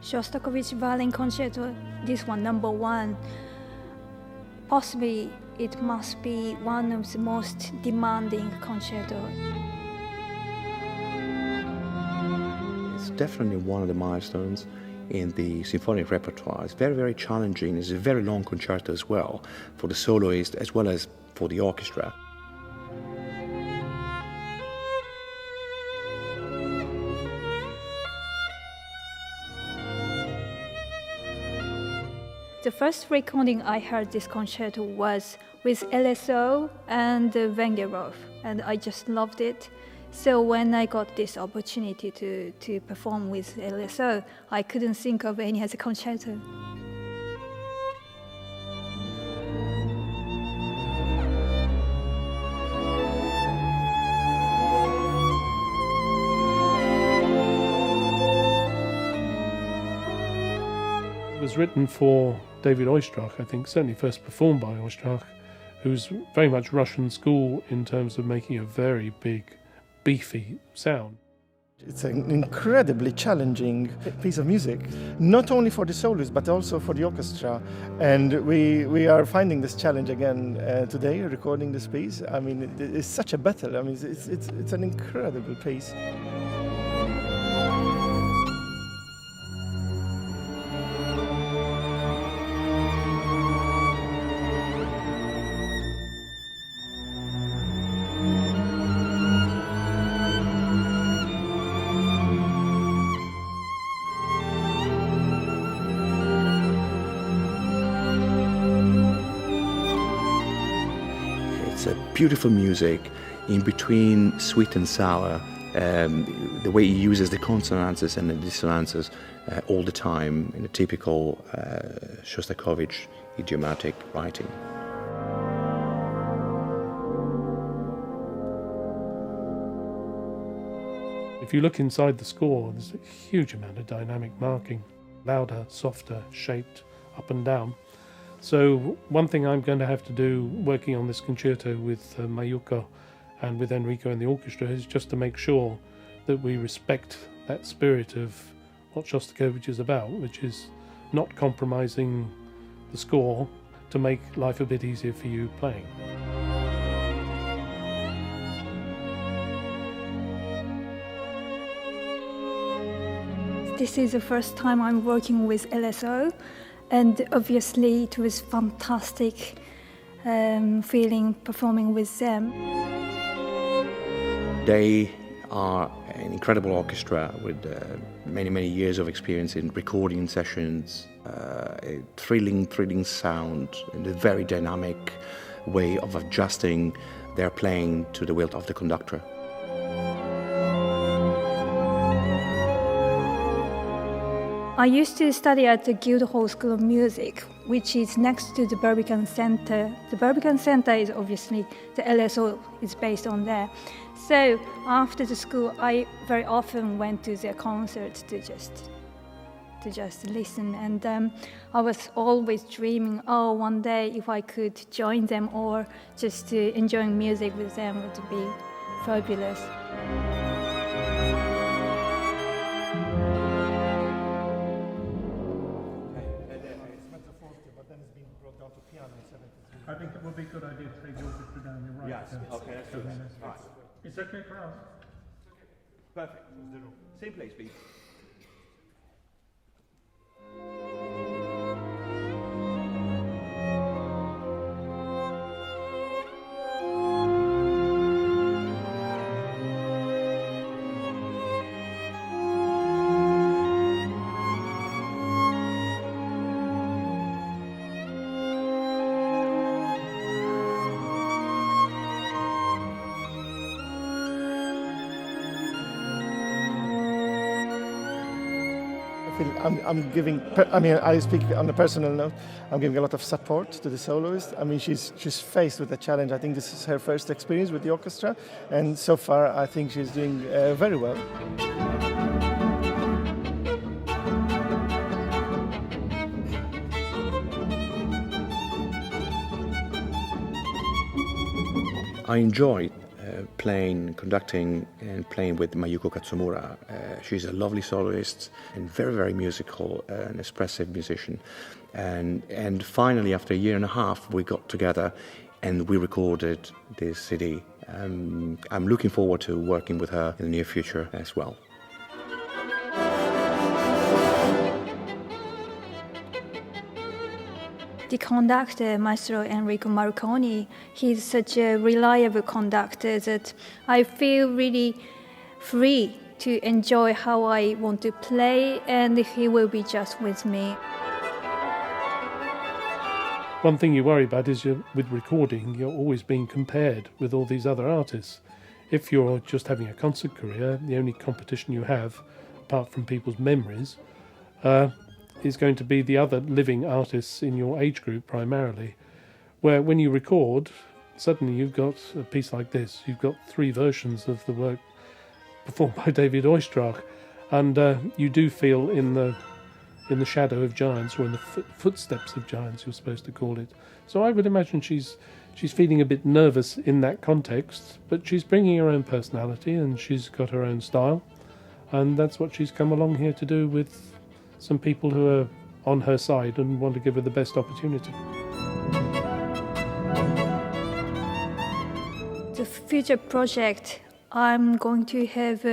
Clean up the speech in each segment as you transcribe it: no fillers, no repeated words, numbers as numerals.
Shostakovich Violin Concerto, this one, number 1. Possibly it must be one of the most demanding concerto. It's definitely one of the milestones in the symphonic repertoire. It's very, very challenging. It's a very long concerto as well, for the soloist as well as for the orchestra. The first recording I heard this concerto was with LSO and Vengerov, and I just loved it. So when I got this opportunity to perform with LSO, I couldn't think of any other concerto. It was written for David Oistrakh, I think, certainly first performed by Oistrakh, who's very much Russian school in terms of making a very big, beefy sound. It's an incredibly challenging piece of music, not only for the soloist but also for the orchestra. And we are finding this challenge again today, recording this piece. I mean, it's such a battle. I mean, it's an incredible piece. It's a beautiful music in between sweet and sour. The way he uses the consonances and the dissonances all the time in a typical Shostakovich idiomatic writing. If you look inside the score, there's a huge amount of dynamic marking, louder, softer, shaped, up and down. So one thing I'm going to have to do working on this concerto with Mayuko and with Enrico and the orchestra is just to make sure that we respect that spirit of what Shostakovich is about, which is not compromising the score to make life a bit easier for you playing. This is the first time I'm working with LSO, and obviously it was fantastic feeling performing with them. They are an incredible orchestra with many, many years of experience in recording sessions, a thrilling sound, and a very dynamic way of adjusting their playing to the will of the conductor. I used to study at the Guildhall School of Music, which is next to the Barbican Center. The Barbican Center is obviously, the LSO is based on there. So after the school, I very often went to their concerts to just listen. And I was always dreaming, one day if I could join them or just enjoying music with them would be fabulous. I think it would be a good idea to take the orchestra down your right. Yes, okay, let's do that. Right. It's okay for us. Perfect. Same place, please. I speak on a personal note. I'm giving a lot of support to the soloist. I mean, she's faced with a challenge. I think this is her first experience with the orchestra, and so far, I think she's doing very well. I enjoy playing, conducting, and playing with Mayuko Katsumura. She's a lovely soloist and very, very musical, an expressive musician. And finally, after a year and a half, we got together and we recorded this CD. I'm looking forward to working with her in the near future as well. The conductor, Maestro Enrico Marconi, he's such a reliable conductor that I feel really free to enjoy how I want to play, and he will be just with me. One thing you worry about is with recording, you're always being compared with all these other artists. If you're just having a concert career, the only competition you have, apart from people's memories, is going to be the other living artists in your age group primarily, where when you record, suddenly you've got a piece like this. You've got 3 versions of the work performed by David Oistrakh, and you do feel in the shadow of giants, or in the footsteps of giants, you're supposed to call it. So I would imagine she's feeling a bit nervous in that context, but she's bringing her own personality and she's got her own style, and that's what she's come along here to do with some people who are on her side and want to give her the best opportunity. The future project, I'm going to have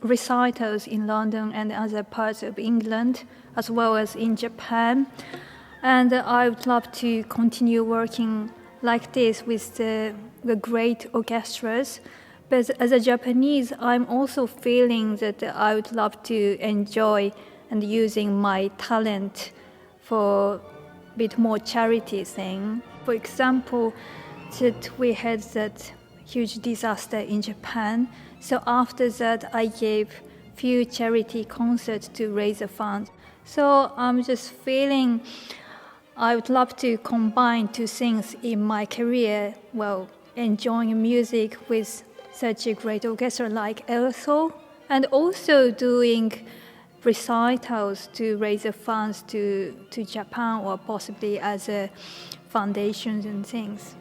recitals in London and other parts of England, as well as in Japan. And I would love to continue working like this with the great orchestras. But as a Japanese, I'm also feeling that I would love to enjoy and using my talent for a bit more charity thing. For example, that we had that huge disaster in Japan. So after that, I gave few charity concerts to raise a fund. So I'm just feeling I would love to combine 2 things in my career. Well, enjoying music with such a great orchestra like LSO, and also doing recitals to raise the funds to Japan, or possibly as a foundations and things.